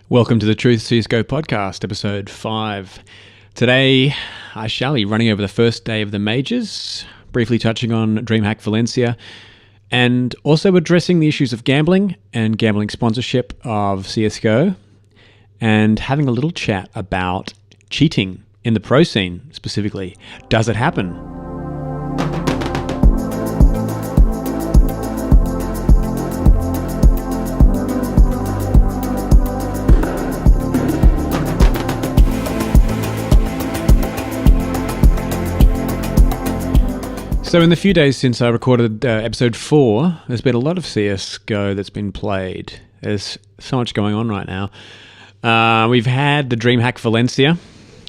Welcome to the Truth CSGO podcast, episode 5. Today, I shall be running over the first day of the majors, briefly touching on Dreamhack Valencia, and also addressing the issues of gambling and gambling sponsorship of CSGO, and having a little chat about cheating in the pro scene specifically. Does it happen? So in the few days since I recorded episode 4, there's been a lot of CSGO that's been played. There's so much going on right now. We've had the Dreamhack Valencia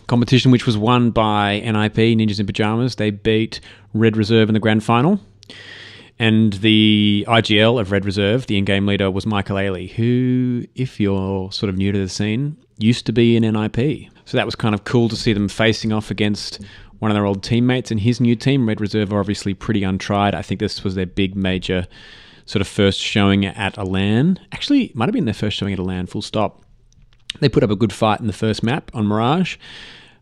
competition, which was won by NIP, Ninjas in Pyjamas. They beat Red Reserve in the grand final. And the IGL of Red Reserve, the in-game leader, was Michael Ailey, who, if you're sort of new to the scene, used to be in NIP. So that was kind of cool to see them facing off against one of their old teammates and his new team. Red Reserve are obviously pretty untried. I think this was their big major sort of first showing at a LAN. Actually, it might have been their first showing at a LAN, full stop. They put up a good fight in the first map on Mirage,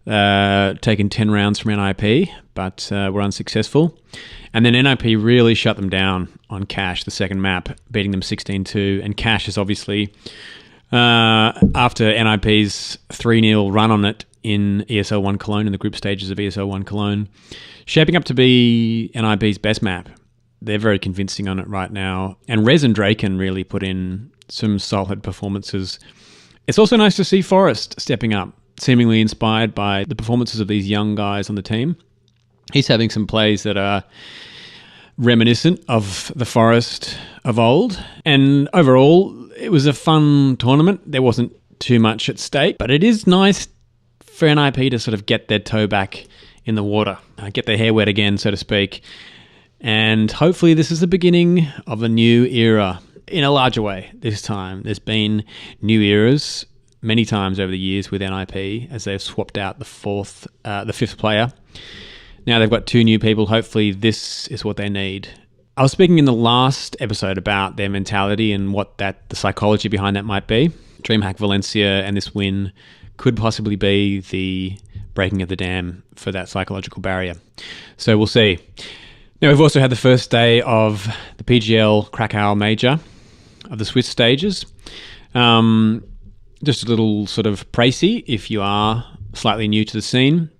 taking 10 rounds from NIP, but were unsuccessful. And then NIP really shut them down on Cash, the second map, beating them 16-2. And Cash is obviously, after NIP's 3-0 run on it in ESL 1 Cologne, in the group stages of ESL 1 Cologne, shaping up to be NIP's best map. They're very convincing on it right now. And Rez and Draken really put in some solid performances. It's also nice to see Forrest stepping up, seemingly inspired by the performances of these young guys on the team. He's having some plays that are reminiscent of the Forrest of old. And overall, it was a fun tournament. There wasn't too much at stake, but it is nice for NIP to sort of get their toe back in the water, get their hair wet again, so to speak. And hopefully this is the beginning of a new era in a larger way this time. There's been new eras many times over the years with NIP as they've swapped out the fifth player. Now they've got 2 new people. Hopefully this is what they need. I was speaking in the last episode about their mentality and what the psychology behind that might be. Dreamhack Valencia and this win could possibly be the breaking of the dam for that psychological barrier. So we'll see. Now, we've also had the first day of the PGL Krakow major of the Swiss stages. Just a little sort of précis if you are slightly new to the scene.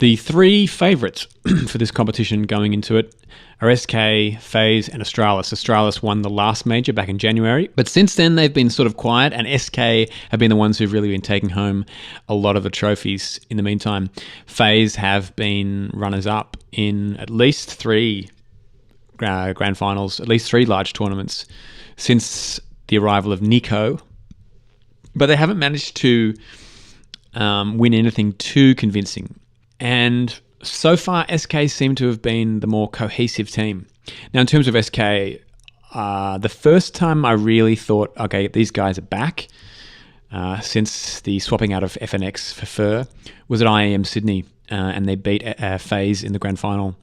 The 3 favourites for this competition going into it are SK, FaZe and Australis. Australis won the last major back in January, but since then they've been sort of quiet, and SK have been the ones who've really been taking home a lot of the trophies in the meantime. FaZe have been runners-up in at least 3 grand finals, at least 3 large tournaments since the arrival of Nico, but they haven't managed to win anything too convincing. And so far, SK seem to have been the more cohesive team. Now, in terms of SK, the first time I really thought, okay, these guys are back since the swapping out of FNX for Fur was at IAM Sydney, and they beat FaZe in the grand final.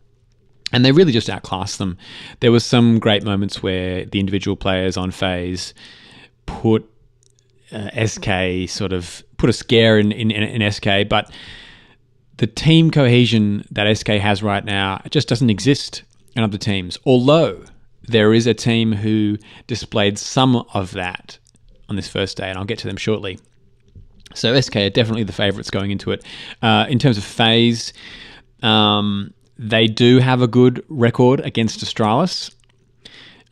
And they really just outclassed them. There was some great moments where the individual players on FaZe put SK sort of put a scare in SK, but the team cohesion that SK has right now just doesn't exist in other teams, although there is a team who displayed some of that on this first day, and I'll get to them shortly. So SK are definitely the favourites going into it. In terms of FaZe, they do have a good record against Australis,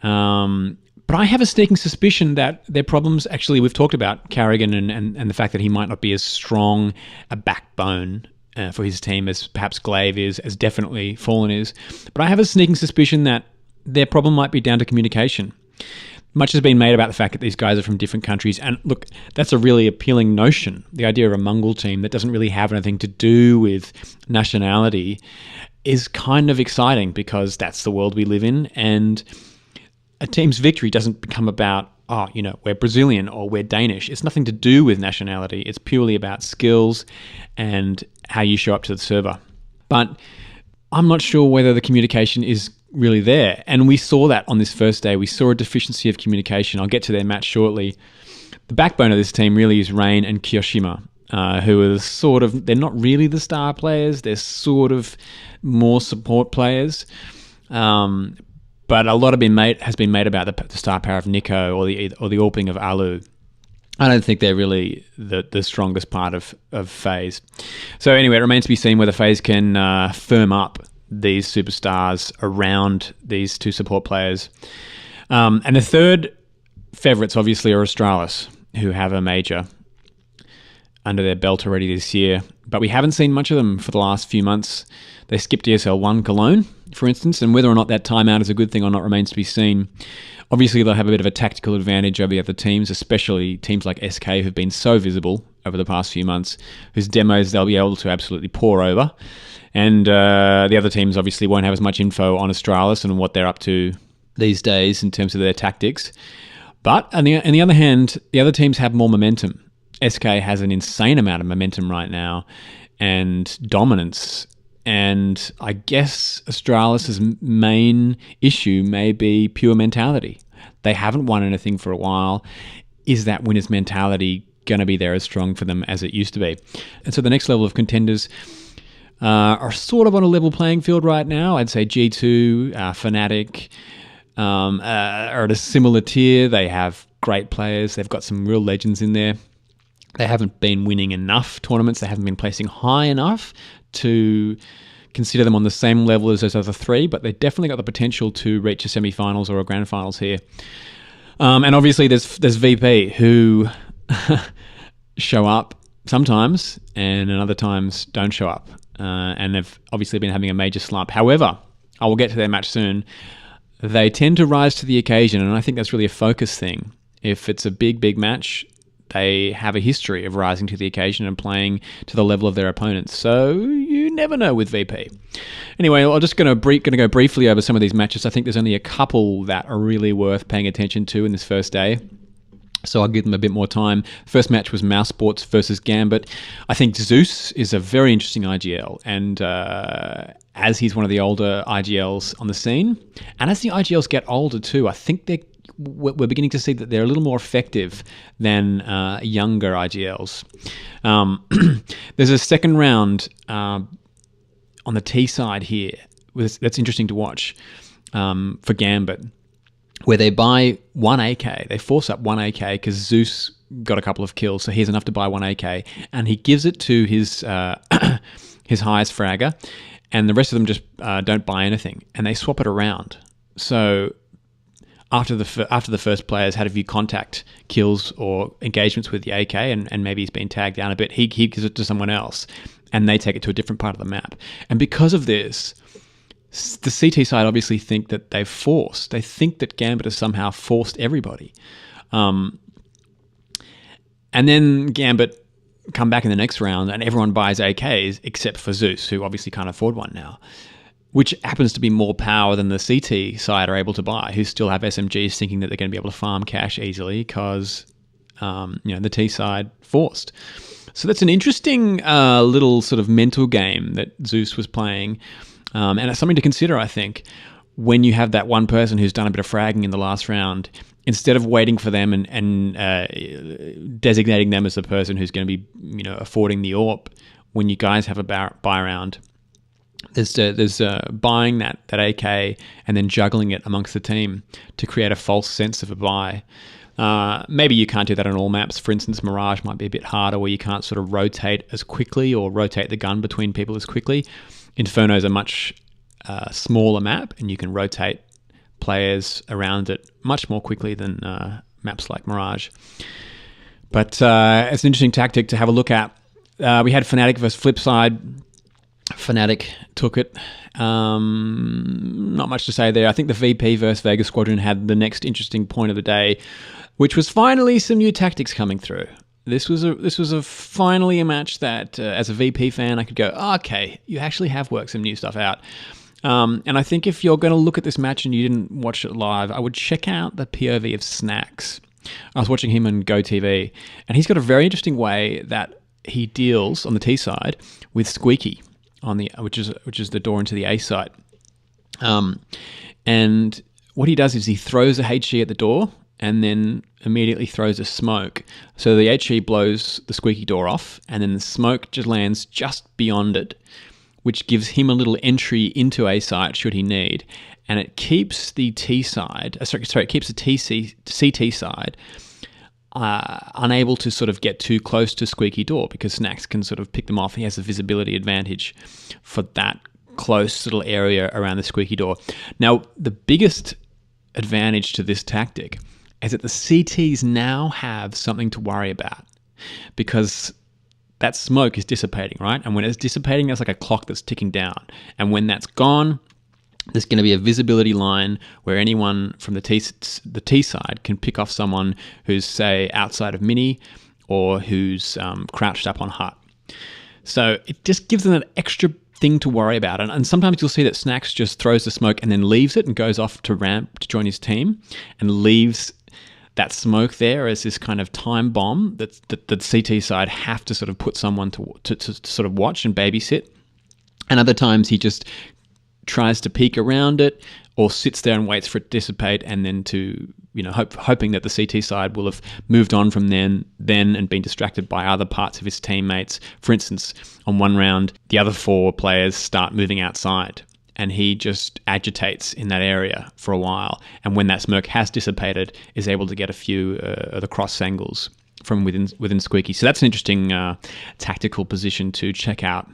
but I have a sneaking suspicion that their problems, actually, we've talked about Carrigan and the fact that he might not be as strong a backbone for his team as perhaps Glaive is, as definitely Fallen is. But I have a sneaking suspicion that their problem might be down to communication. Much has been made about the fact that these guys are from different countries. And look, that's a really appealing notion. The idea of a Mongol team that doesn't really have anything to do with nationality is kind of exciting, because that's the world we live in. And a team's victory doesn't become about, we're Brazilian or we're Danish. It's nothing to do with nationality. It's purely about skills and how you show up to the server. But I'm not sure whether the communication is really there. And we saw that on this first day. We saw a deficiency of communication. I'll get to their match shortly. the backbone of this team really is Rain and Kyoshima, who are they're not really the star players. They're sort of more support players. But a lot has been made about the star power of Nico or the AWPing of Alu. I don't think they're really the strongest part of FaZe. So anyway, it remains to be seen whether FaZe can firm up these superstars around these two support players. And the third favourites obviously are Australis, who have a major under their belt already this year. But we haven't seen much of them for the last few months. They skipped ESL 1 Cologne, for instance, and whether or not that timeout is a good thing or not remains to be seen. Obviously, they'll have a bit of a tactical advantage over the other teams, especially teams like SK, who've been so visible over the past few months, whose demos they'll be able to absolutely pour over. And the other teams obviously won't have as much info on Australis and what they're up to these days in terms of their tactics. But on the other hand, the other teams have more momentum. SK has an insane amount of momentum right now and dominance. And I guess Australis' main issue may be pure mentality. They haven't won anything for a while. Is that winner's mentality going to be there as strong for them as it used to be? And so the next level of contenders are sort of on a level playing field right now. I'd say G2, Fnatic are at a similar tier. They have great players. They've got some real legends in there. They haven't been winning enough tournaments. They haven't been placing high enough to consider them on the same level as those other three, but they've definitely got the potential to reach a semi-finals or a grand finals here. And obviously there's VP, who show up sometimes and in other times don't show up. And they've obviously been having a major slump. However, I will get to their match soon. They tend to rise to the occasion, and I think that's really a focus thing. If it's a big match, they have a history of rising to the occasion and playing to the level of their opponents. So you never know with VP. Anyway, I'm just going to go briefly over some of these matches. I think there's only a couple that are really worth paying attention to in this first day, so I'll give them a bit more time. First match was Mouse Sports versus Gambit. I think Zeus is a very interesting IGL, and as he's one of the older IGLs on the scene, and as the IGLs get older too, I think we're beginning to see that they're a little more effective than younger IGLs. There's a second round on the T side here that's interesting to watch for Gambit, where they buy one AK. They force up one AK because Zeus got a couple of kills, so he has enough to buy one AK, and he gives it to his his highest fragger, and the rest of them just don't buy anything, and they swap it around. So after the first player's had a few contact kills or engagements with the AK, and maybe he's been tagged down a bit, he gives it to someone else, and they take it to a different part of the map. And because of this, the CT side obviously think that they think that Gambit has somehow forced everybody. And then Gambit come back in the next round and everyone buys AKs except for Zeus, who obviously can't afford one now, which happens to be more power than the CT side are able to buy, who still have SMGs thinking that they're going to be able to farm cash easily because the T side forced. So that's an interesting little sort of mental game that Zeus was playing. And it's something to consider, I think, when you have that one person who's done a bit of fragging in the last round. Instead of waiting for them and designating them as the person who's going to be, affording the AWP, when you guys have a buy round, there's buying that AK and then juggling it amongst the team to create a false sense of a buy. Maybe you can't do that on all maps. For instance, Mirage might be a bit harder, where you can't sort of rotate as quickly or rotate the gun between people as quickly. Inferno is a much smaller map, and you can rotate players around it much more quickly than maps like Mirage. But it's an interesting tactic to have a look at. We had Fnatic versus Flipside. Fnatic took it. Not much to say there. I think the VP versus Vega Squadron had the next interesting point of the day, which was finally some new tactics coming through. This was finally a match that, as a VP fan, I could go, okay, you actually have worked some new stuff out. And I think if you're going to look at this match and you didn't watch it live, I would check out the POV of Snacks. I was watching him on GoTV, and he's got a very interesting way that he deals on the T side with Squeaky on the which is the door into the A site. And what he does is he throws a HG at the door, and then immediately throws a smoke. So the HE blows the squeaky door off, and then the smoke just lands just beyond it, which gives him a little entry into A site should he need. And it keeps the T side, it keeps the CT side unable to sort of get too close to squeaky door, because Snacks can sort of pick them off. He has a visibility advantage for that close little area around the squeaky door. Now, the biggest advantage to this tactic is that the CTs now have something to worry about, because that smoke is dissipating, right? And when it's dissipating, there's like a clock that's ticking down. And when that's gone, there's going to be a visibility line where anyone from the T side can pick off someone who's, say, outside of Mini, or who's crouched up on hut. So it just gives them an extra thing to worry about. And sometimes you'll see that Snacks just throws the smoke and then leaves it and goes off to ramp to join his team, and leaves that smoke there as this kind of time bomb that the CT side have to sort of put someone to sort of watch and babysit. And other times he just tries to peek around it, or sits there and waits for it to dissipate, and then to, hoping that the CT side will have moved on from then and been distracted by other parts of his teammates. For instance, on one round, the other 4 players start moving outside, and he just agitates in that area for a while. And when that smoke has dissipated, is able to get a few of the cross angles from within Squeaky. So that's an interesting tactical position to check out.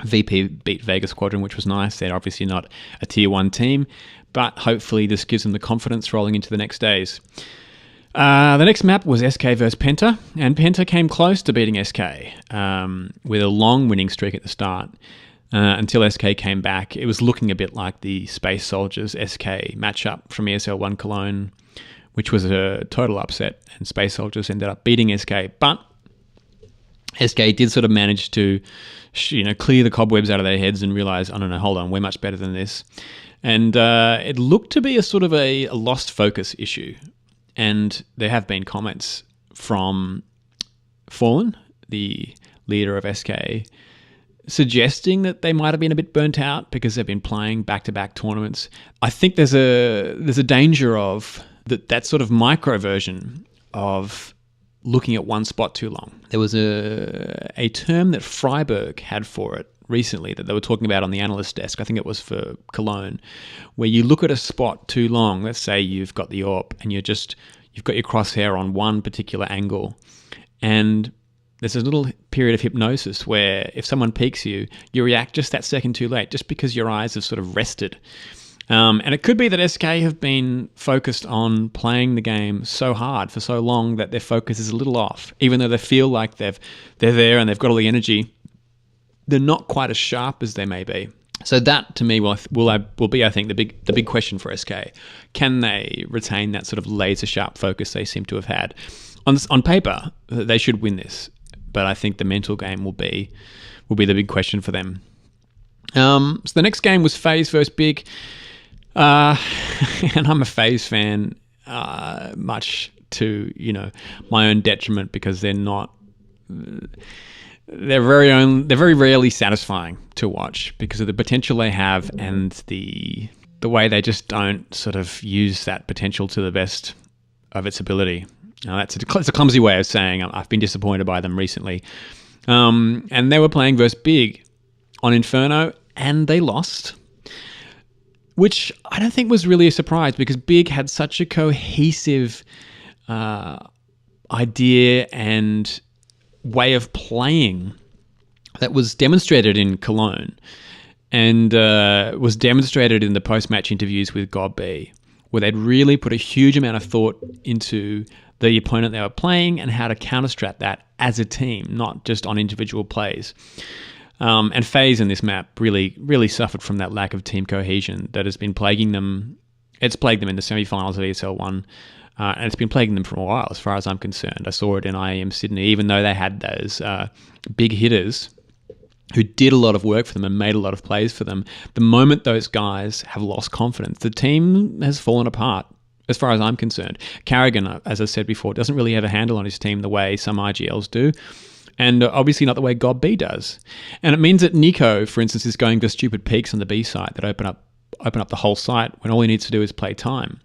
VP beat Vega Squadron, which was nice. They're obviously not a tier 1 team, but hopefully this gives them the confidence rolling into the next days. The next map was SK versus Pinta, and Pinta came close to beating SK with a long winning streak at the start. Until SK came back, it was looking a bit like the Space Soldiers SK matchup from ESL 1 Cologne, which was a total upset, and Space Soldiers ended up beating SK. But SK did sort of manage to, clear the cobwebs out of their heads and realize, oh, no, hold on, we're much better than this. And it looked to be a sort of a lost focus issue. And there have been comments from Fallen, the leader of SK, suggesting that they might have been a bit burnt out because they've been playing back-to-back tournaments. I think there's a danger of that sort of micro version of looking at one spot too long. There was a term that Freiburg had for it recently that they were talking about on the analyst desk. I think it was for Cologne, where you look at a spot too long. Let's say you've got the AWP and you've got your crosshair on one particular angle, and there's a little period of hypnosis where if someone peeks you react just that second too late, just because your eyes have sort of rested. And it could be that SK have been focused on playing the game so hard for so long that their focus is a little off. Even though they feel like they're there and they've got all the energy, they're not quite as sharp as they may be. So that, to me, will be, I think, the big question for SK. Can they retain that sort of laser sharp focus they seem to have had? On paper, they should win this, but I think the mental game will be the big question for them. So the next game was FaZe versus Big. And I'm a FaZe fan, much to my own detriment, because they're very rarely satisfying to watch because of the potential they have and the way they just don't sort of use that potential to the best of its ability. Now it's a clumsy way of saying I've been disappointed by them recently. And they were playing versus Big on Inferno, and they lost, which I don't think was really a surprise because Big had such a cohesive idea and way of playing that was demonstrated in Cologne and was demonstrated in the post-match interviews with Godby, where they'd really put a huge amount of thought into the opponent they were playing and how to counter-strat that as a team, not just on individual plays. And FaZe in this map really, really suffered from that lack of team cohesion that has been plaguing them. It's plagued them in the semi-finals of ESL 1, and it's been plaguing them for a while, as far as I'm concerned. I saw it in IEM Sydney, even though they had those big hitters who did a lot of work for them and made a lot of plays for them. The moment those guys have lost confidence, the team has fallen apart, as far as I'm concerned. Carrigan, as I said before, doesn't really have a handle on his team the way some IGLs do. And obviously not the way Godby does. And it means that Nico, for instance, is going to stupid peaks on the B site that open up the whole site when all he needs to do is play time.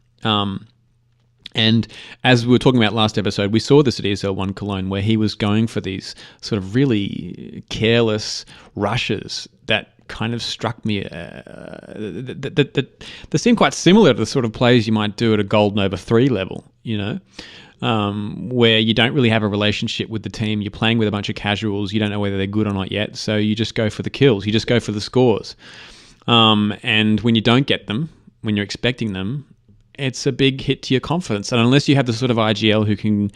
And as we were talking about last episode, we saw this at ESL1 Cologne, where he was going for these sort of really careless rushes that kind of struck me, that seemed quite similar to the sort of plays you might do at a Golden Over 3 level, where you don't really have a relationship with the team. You're playing with a bunch of casuals. You don't know whether they're good or not yet, so you just go for the kills. You just go for the scores. And when you don't get them, when you're expecting them, it's a big hit to your confidence. And unless you have the sort of IGL who can,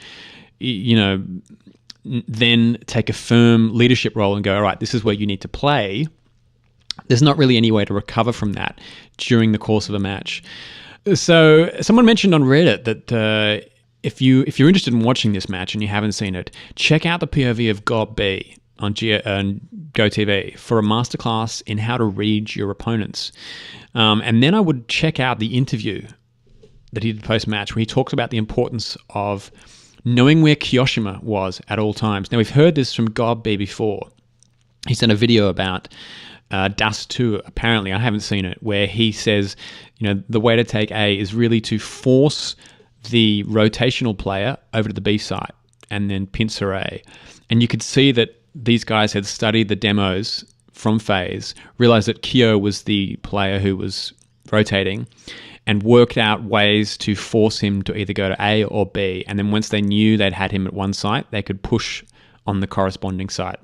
then take a firm leadership role and go, all right, this is where you need to play, there's not really any way to recover from that during the course of a match. So someone mentioned on Reddit that if you're interested in watching this match and you haven't seen it, check out the POV of Godby on GoTV for a masterclass in how to read your opponents. And then I would check out the interview that he did post-match, where he talks about the importance of knowing where Kiyoshima was at all times. Now, we've heard this from Godby before. He sent a video about Dust 2, apparently, I haven't seen it, where he says, the way to take A is really to force the rotational player over to the B site and then pincer A. And you could see that these guys had studied the demos from FaZe, realized that Kyo was the player who was rotating, and worked out ways to force him to either go to A or B. And then once they knew they'd had him at one site, they could push on the corresponding site.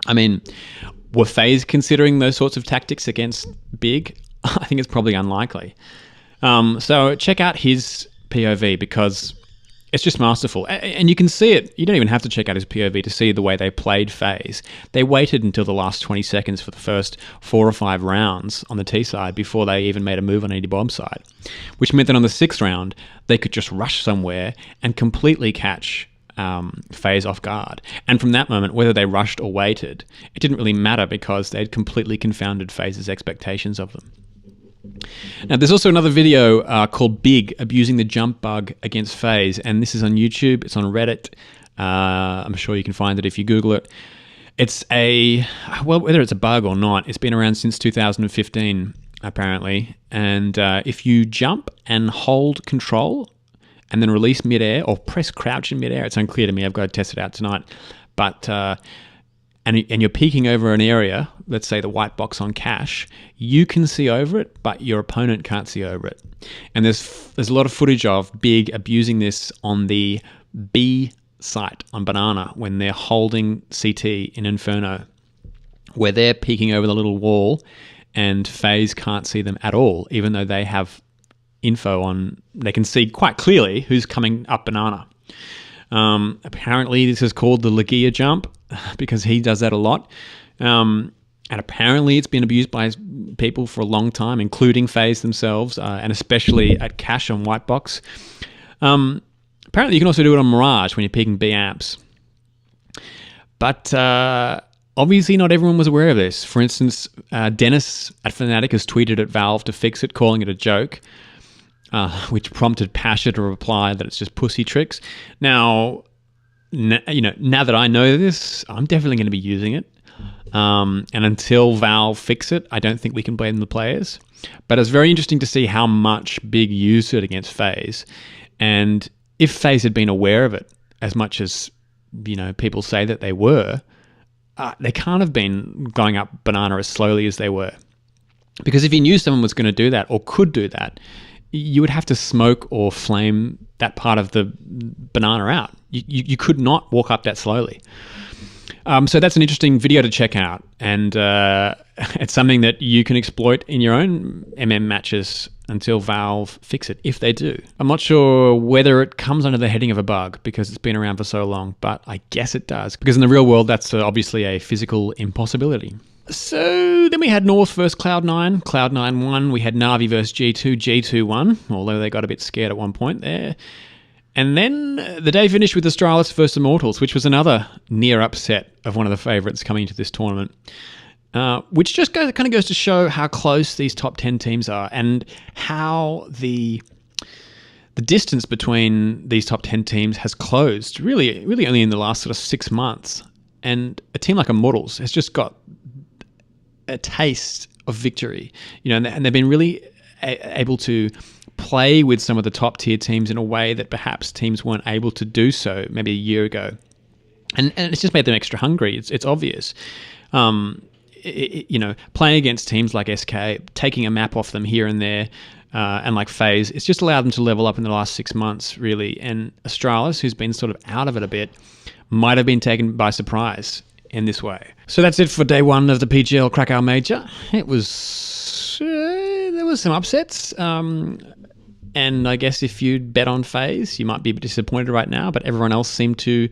I mean, were FaZe considering those sorts of tactics against Big? I think it's probably unlikely. So check out his POV, because it's just masterful. And you can see it. You don't even have to check out his POV to see the way they played FaZe. They waited until the last 20 seconds for the first 4 or 5 rounds on the T side before they even made a move on any bomb side, which meant that on the 6th round, they could just rush somewhere and completely catch FaZe off guard. And from that moment, whether they rushed or waited, it didn't really matter, because they'd completely confounded FaZe's expectations of them. Now, there's also another video called Big, abusing the jump bug against FaZe, and this is on YouTube. It's on Reddit. I'm sure you can find it if you Google it. It's whether it's a bug or not, it's been around since 2015, apparently. And if you jump and hold control and then release midair or press crouch in midair, it's unclear to me. I've got to test it out tonight. But and you're peeking over an area, let's say the white box on cache, you can see over it, but your opponent can't see over it. And there's a lot of footage of Big abusing this on the B site on Banana when they're holding CT in Inferno, where they're peeking over the little wall and FaZe can't see them at all, even though they have info on, they can see quite clearly who's coming up Banana. Apparently this is called the Legia jump, because he does that a lot. And apparently it's been abused by people for a long time, including FaZe themselves, and especially at cache on white box. Apparently you can also do it on Mirage when you're peeking B amps. But obviously not everyone was aware of this. For instance, Dennis at Fnatic has tweeted at Valve to fix it, calling it a joke. Which prompted Pasha to reply that it's just pussy tricks. Now that I know this, I'm definitely going to be using it. And until Valve fix it, I don't think we can blame the players. But it's very interesting to see how much Big used it against FaZe. And if FaZe had been aware of it as much as people say that they were, they can't have been going up Banana as slowly as they were. Because if you knew someone was going to do that or could do that, you would have to smoke or flame that part of the Banana out. You could not walk up that slowly. So that's an interesting video to check out. And it's something that you can exploit in your own MM matches until Valve fix it, if they do. I'm not sure whether it comes under the heading of a bug because it's been around for so long, but I guess it does. Because in the real world, that's obviously a physical impossibility. So then we had North versus Cloud9. Cloud9 won. We had Na'Vi versus G2. G2 won, although they got a bit scared at one point there. And then the day finished with Australis versus Immortals, which was another near upset of one of the favourites coming into this tournament, which just kind of goes to show how close these top 10 teams are and how the distance between these top 10 teams has closed really only in the last sort of 6 months. And a team like Immortals has just got a taste of victory, and they've been really able to play with some of the top tier teams in a way that perhaps teams weren't able to do so maybe a year ago. And it's just made them extra hungry. It's obvious. Playing against teams like SK, taking a map off them here and there, and like FaZe, it's just allowed them to level up in the last 6 months, really. And Australis, who's been sort of out of it a bit, might have been taken by surprise in this way. So that's it for day one of the PGL Krakow Major. It was... there was some upsets. And I guess if you'd bet on FaZe, you might be a bit disappointed right now, but everyone else seemed to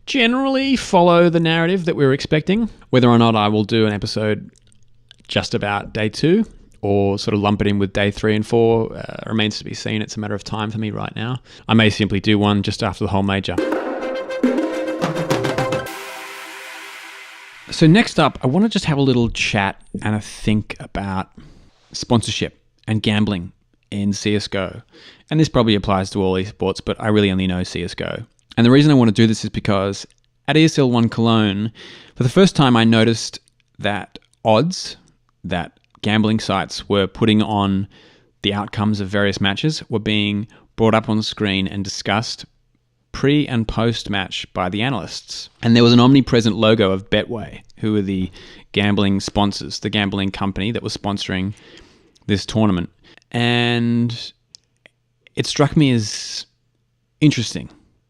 generally follow the narrative that we were expecting. Whether or not I will do an episode just about day 2 or sort of lump it in with day 3 and 4 remains to be seen. It's a matter of time for me right now. I may simply do one just after the whole major. So next up, I want to just have a little chat and a think about sponsorship and gambling in CSGO. And this probably applies to all esports, but I really only know CSGO. And the reason I want to do this is because at ESL 1 Cologne, for the first time I noticed that odds that gambling sites were putting on the outcomes of various matches were being brought up on the screen and discussed pre and post match by the analysts. And there was an omnipresent logo of Betway, who are the gambling sponsors, the gambling company that was sponsoring this tournament. And it struck me as interesting.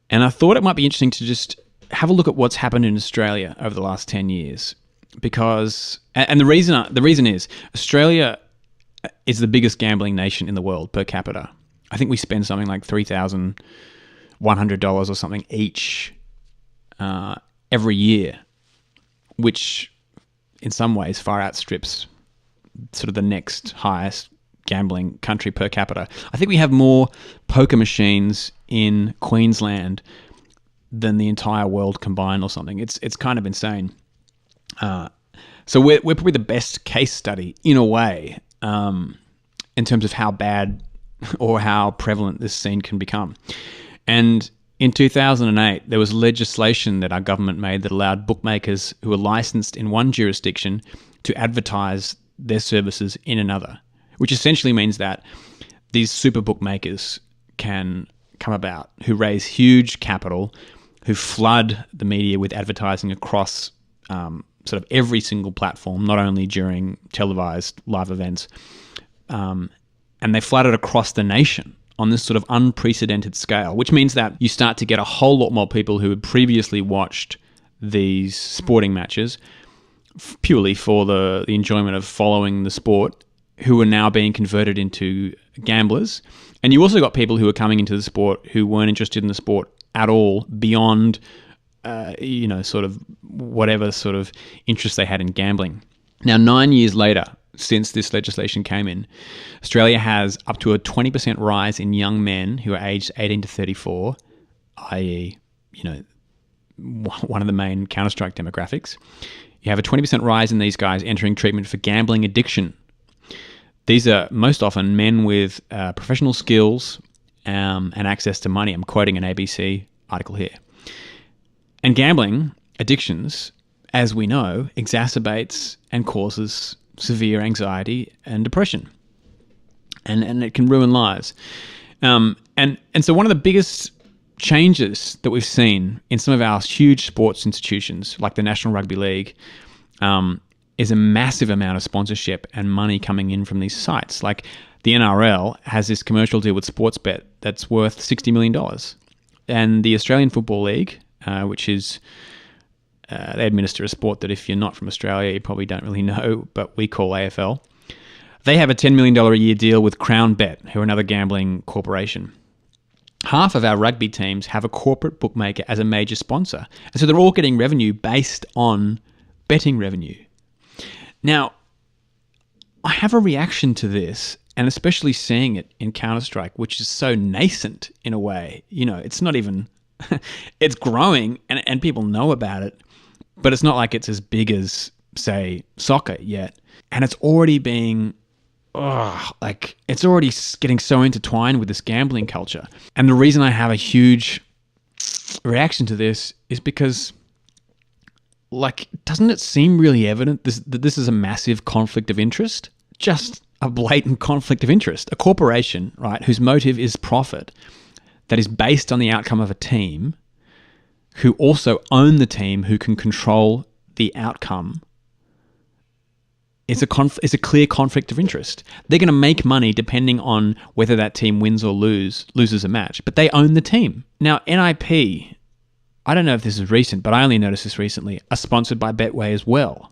And I thought it might be interesting to just have a look at what's happened in Australia over the last 10 years. Because, and the reason is, Australia is the biggest gambling nation in the world per capita. I think we spend something like $3,100 or something each every year, which in some ways far outstrips sort of the next highest gambling country per capita. I think we have more poker machines in Queensland than the entire world combined or something. It's kind of insane. So we're probably the best case study in a way in terms of how bad or how prevalent this scene can become. And in 2008, there was legislation that our government made that allowed bookmakers who are licensed in one jurisdiction to advertise their services in another, which essentially means that these super bookmakers can come about, who raise huge capital, who flood the media with advertising across sort of every single platform, not only during televised live events, and they flood it across the nation on this sort of unprecedented scale, which means that you start to get a whole lot more people who had previously watched these sporting matches purely for the enjoyment of following the sport, who are now being converted into gamblers. And you also got people who are coming into the sport who weren't interested in the sport at all beyond, sort of whatever sort of interest they had in gambling. Now, 9 years later, since this legislation came in, Australia has up to a 20% rise in young men who are aged 18 to 34, i.e., one of the main Counter-Strike demographics. You have a 20% rise in these guys entering treatment for gambling addiction. These are most often men with professional skills and access to money. I'm quoting an ABC article here. And gambling addictions, as we know, exacerbates and causes severe anxiety and depression. And it can ruin lives. And so one of the biggest changes that we've seen in some of our huge sports institutions, like the National Rugby League, is a massive amount of sponsorship and money coming in from these sites. Like the NRL has this commercial deal with Sportsbet that's worth $60 million. And the Australian Football League, which is, they administer a sport that if you're not from Australia, you probably don't really know, but we call AFL. They have a $10 million a year deal with CrownBet, who are another gambling corporation. Half of our rugby teams have a corporate bookmaker as a major sponsor. And so they're all getting revenue based on betting revenue. Now, I have a reaction to this, and especially seeing it in Counter-Strike, which is so nascent in a way. It's not even... it's growing, and people know about it, but it's not like it's as big as, say, soccer yet. And it's already being... it's already getting so intertwined with this gambling culture. And the reason I have a huge reaction to this is because, doesn't it seem really evident that this is a massive conflict of interest? Just a blatant conflict of interest. A corporation, right, whose motive is profit, that is based on the outcome of a team, who also own the team, who can control the outcome, is a clear conflict of interest. They're going to make money depending on whether that team wins or loses a match, but they own the team. Now, NIP, I don't know if this is recent, but I only noticed this recently, are sponsored by Betway as well.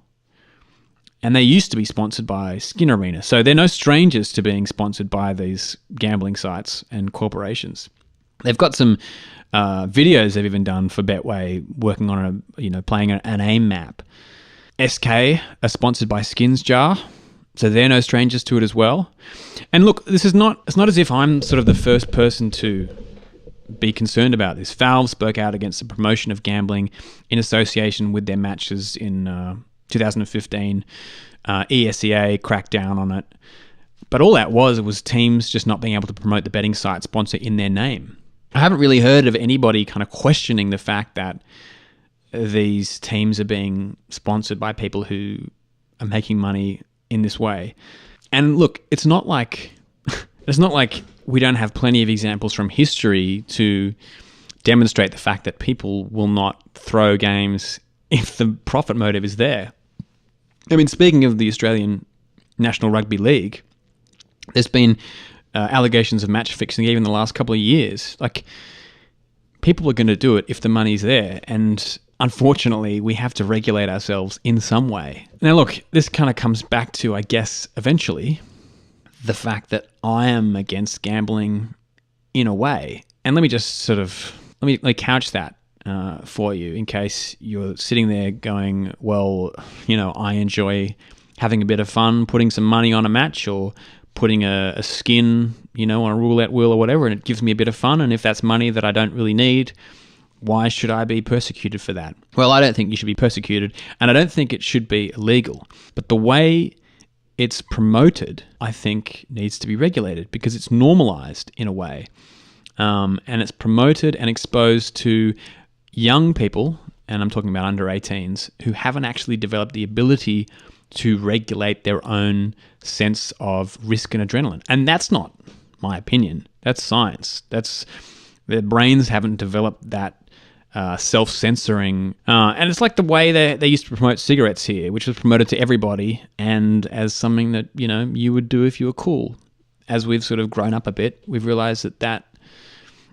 And they used to be sponsored by Skin Arena. So they're no strangers to being sponsored by these gambling sites and corporations. They've got some videos they've even done for Betway working on playing an aim map. SK are sponsored by Skins Jar, so they're no strangers to it as well. And look, it's not as if I'm sort of the first person to be concerned about this. Valve spoke out against the promotion of gambling in association with their matches in 2015. ESEA cracked down on it. But all that was teams just not being able to promote the betting site sponsor in their name. I haven't really heard of anybody kind of questioning the fact that these teams are being sponsored by people who are making money in this way. And look, it's not like we don't have plenty of examples from history to demonstrate the fact that people will not throw games if the profit motive is there. I mean, speaking of the Australian National Rugby League, there's been allegations of match fixing even in the last couple of years. Like, people are going to do it if the money's there, and unfortunately, we have to regulate ourselves in some way. Now, look, this kind of comes back to, I guess, eventually, the fact that I am against gambling in a way. And let me just let me couch that for you in case you're sitting there going, well, I enjoy having a bit of fun, putting some money on a match or putting a skin, on a roulette wheel or whatever, and it gives me a bit of fun. And if that's money that I don't really need, why should I be persecuted for that? Well, I don't think you should be persecuted, and I don't think it should be illegal. But the way it's promoted, I think, needs to be regulated because it's normalized in a way. And it's promoted and exposed to young people, and I'm talking about under 18s, who haven't actually developed the ability to regulate their own sense of risk and adrenaline. And that's not my opinion. That's science. Their brains haven't developed that self-censoring. And it's like the way they used to promote cigarettes here, which was promoted to everybody and as something that, you would do if you were cool. As we've sort of grown up a bit, we've realized that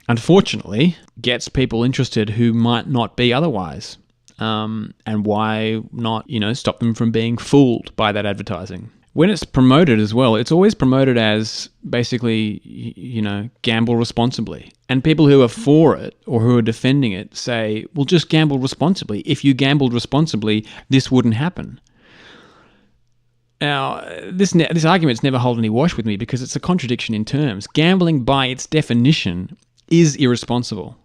unfortunately gets people interested who might not be otherwise. And why not, stop them from being fooled by that advertising? When it's promoted as well, it's always promoted as basically, gamble responsibly. And people who are for it or who are defending it say, well, just gamble responsibly. If you gambled responsibly, this wouldn't happen. Now, this argument's never held any wash with me because it's a contradiction in terms. Gambling, by its definition, is irresponsible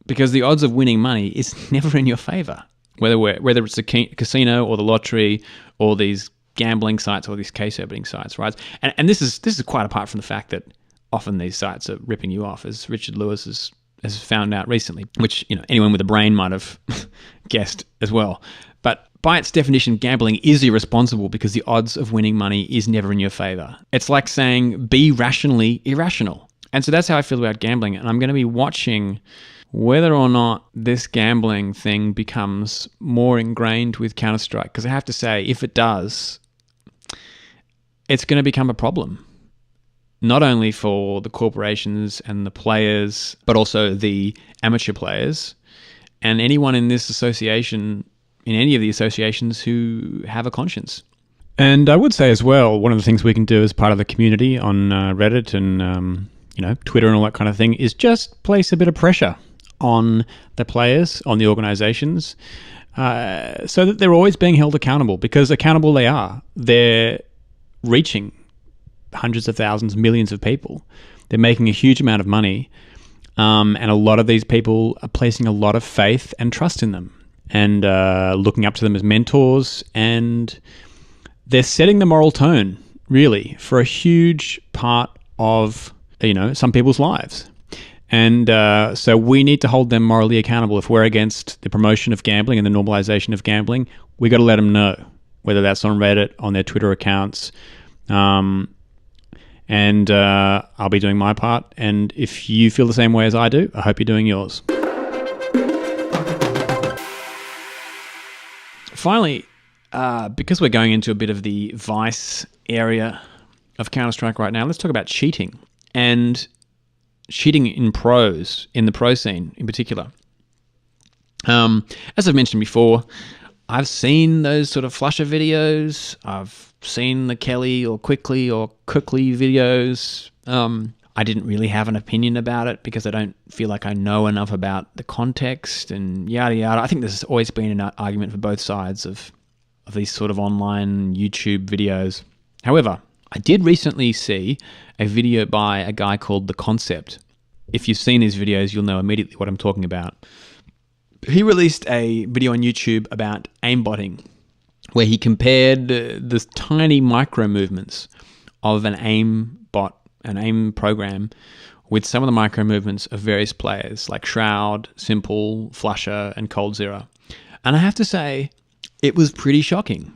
because the odds of winning money is never in your favor, whether it's a casino or the lottery or these gambling sites or these case opening sites, right? And this is quite apart from the fact that often these sites are ripping you off, as Richard Lewis has found out recently, which anyone with a brain might have guessed as well. But by its definition, gambling is irresponsible because the odds of winning money is never in your favor. It's like saying be rationally irrational. And so that's how I feel about gambling. And I'm going to be watching whether or not this gambling thing becomes more ingrained with Counter-Strike. Because I have to say, if it does, it's going to become a problem. Not only for the corporations and the players, but also the amateur players and anyone in this association, in any of the associations who have a conscience. And I would say as well, one of the things we can do as part of the community on Reddit and Twitter and all that kind of thing is just place a bit of pressure on the players, on the organizations, so that they're always being held accountable, because accountable they are. They're reaching hundreds of thousands, millions of people. They're making a huge amount of money, and a lot of these people are placing a lot of faith and trust in them and looking up to them as mentors, and they're setting the moral tone, really, for a huge part of some people's lives. And so we need to hold them morally accountable. If we're against the promotion of gambling and the normalization of gambling, we got to let them know, whether that's on Reddit, on their Twitter accounts, And I'll be doing my part. And if you feel the same way as I do, I hope you're doing yours. Finally, because we're going into a bit of the vice area of Counter-Strike right now, let's talk about cheating. And cheating in pros, in the pro scene in particular. As I've mentioned before, I've seen those sort of flusher videos. I've seen the Kelly or Quickly videos. I didn't really have an opinion about it because I don't feel like I know enough about the context and yada yada. I think there's always been an argument for both sides of these sort of online YouTube videos. However, I did recently see a video by a guy called The Concept. If you've seen his videos, you'll know immediately what I'm talking about. He released a video on YouTube about aimbotting, where he compared the tiny micro movements of an aimbot, an aim program, with some of the micro movements of various players like Shroud, Simple, Flusher, and Cold Zero. And I have to say, it was pretty shocking.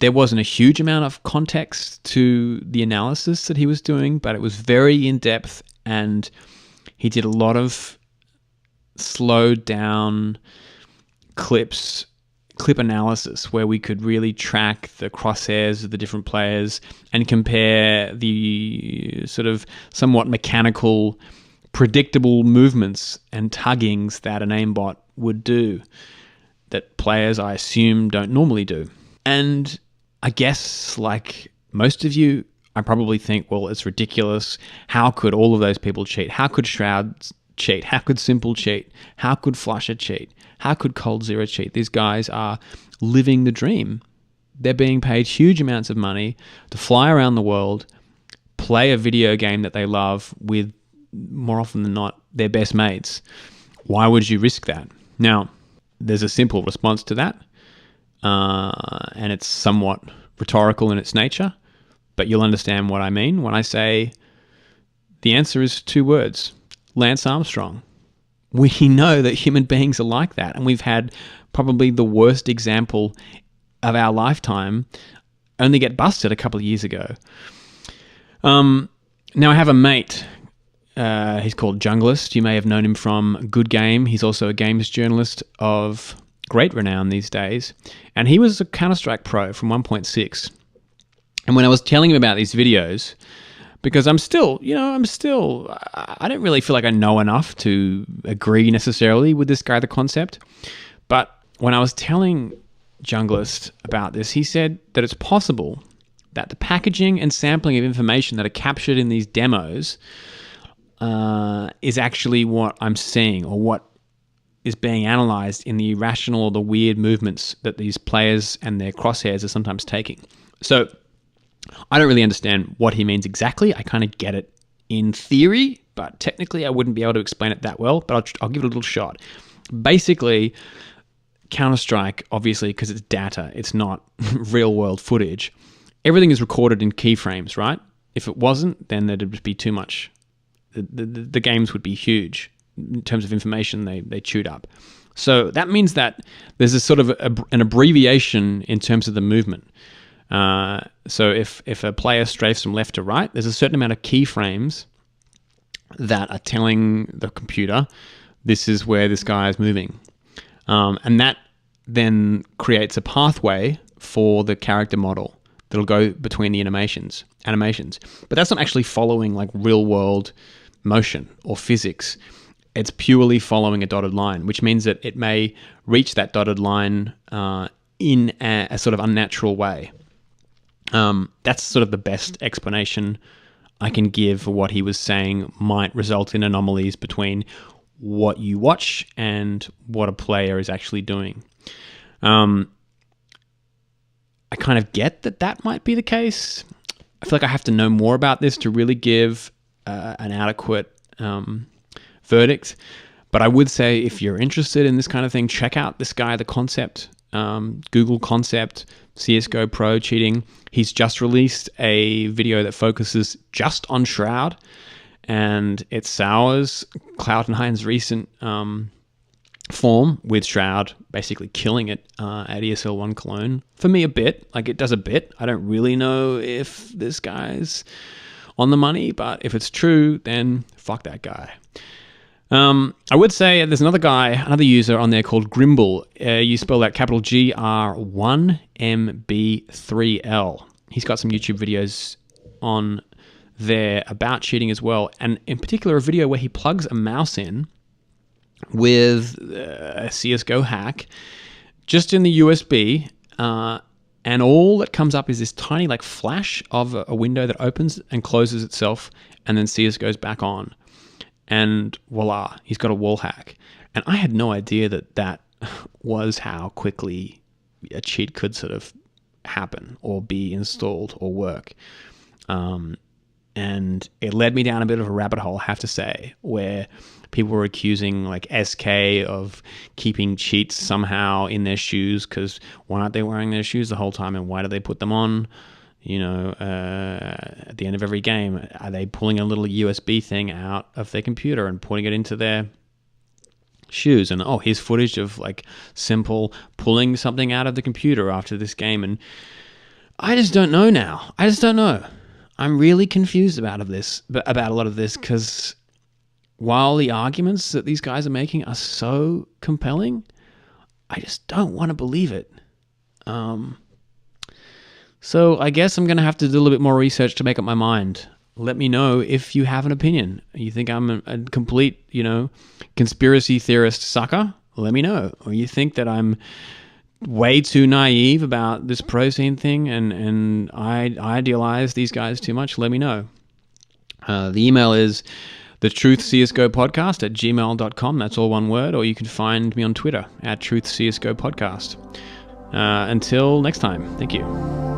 There wasn't a huge amount of context to the analysis that he was doing, but it was very in-depth, and he did a lot of slowed down clip analysis where we could really track the crosshairs of the different players and compare the sort of somewhat mechanical, predictable movements and tuggings that an aimbot would do that players, I assume, don't normally do. And I guess, like most of you, I probably think, well, it's ridiculous. How could all of those people cheat? How could Shroud cheat? How could Simple cheat? How could Flusher cheat? How could Cold Zero cheat? These guys are living the dream. They're being paid huge amounts of money to fly around the world, play a video game that they love with, more often than not, their best mates. Why would you risk that? Now, there's a simple response to that, and it's somewhat rhetorical in its nature, but you'll understand what I mean when I say the answer is 2 words: Lance Armstrong. We know that human beings are like that, and we've had probably the worst example of our lifetime only get busted a couple of years ago. Now, I have a mate. He's called Junglist. You may have known him from Good Game. He's also a games journalist of great renown these days, and he was a Counter-Strike pro from 1.6. And when I was telling him about these videos, because I don't really feel like I know enough to agree necessarily with this guy, The Concept. But when I was telling Junglist about this, he said that it's possible that the packaging and sampling of information that are captured in these demos is actually what I'm seeing, or what is being analyzed in the irrational or the weird movements that these players and their crosshairs are sometimes taking. So I don't really understand what he means exactly. I kind of get it in theory, but technically I wouldn't be able to explain it that well, but I'll give it a little shot. Basically, Counter-Strike, obviously, because it's data, it's not real-world footage, everything is recorded in keyframes, right? If it wasn't, then there'd just be too much. The games would be huge in terms of information they chewed up. So that means that there's a sort of an abbreviation in terms of the movement. So if a player strafes from left to right, there's a certain amount of keyframes that are telling the computer this is where this guy is moving. And that then creates a pathway for the character model that'll go between the animations. But that's not actually following like real world motion or physics. It's purely following a dotted line, which means that it may reach that dotted line in a sort of unnatural way. That's sort of the best explanation I can give for what he was saying might result in anomalies between what you watch and what a player is actually doing. I kind of get that might be the case. I feel like I have to know more about this to really give an adequate verdict. But I would say if you're interested in this kind of thing, check out this guy, The Concept. Google Concept, CSGO Pro cheating. He's just released a video that focuses just on Shroud, and it sours Cloud9's recent form with Shroud basically killing it at ESL 1 Cologne. For me, a bit. Like, it does a bit. I don't really know if this guy's on the money, but if it's true, then fuck that guy. I would say there's another guy, another user on there called Grimble. You spell that capital GR1MB3L. He's got some YouTube videos on there about cheating as well, and in particular a video where he plugs a mouse in with a CSGO hack just in the USB, and all that comes up is this tiny like flash of a window that opens and closes itself, and then CS goes back on, and voila, he's got a wall hack. And I had no idea that was how quickly a cheat could sort of happen or be installed or work. And it led me down a bit of a rabbit hole, I have to say, where people were accusing like SK of keeping cheats somehow in their shoes, because why aren't they wearing their shoes the whole time, and why do they put them on, at the end of every game? Are they pulling a little USB thing out of their computer and putting it into their shoes? And here's footage of like Simple pulling something out of the computer after this game, and I just don't know now. I just don't know. I'm really confused about a lot of this, because while the arguments that these guys are making are so compelling, I just don't want to believe it. So I guess I'm going to have to do a little bit more research to make up my mind. Let me know if you have an opinion. You think I'm a complete, conspiracy theorist sucker? Let me know. Or you think that I'm way too naive about this pro scene thing and I idealize these guys too much? Let me know. The email is thetruthcsgopodcast@gmail.com. That's all one word. Or you can find me on Twitter @truthcsgopodcast. Until next time, thank you.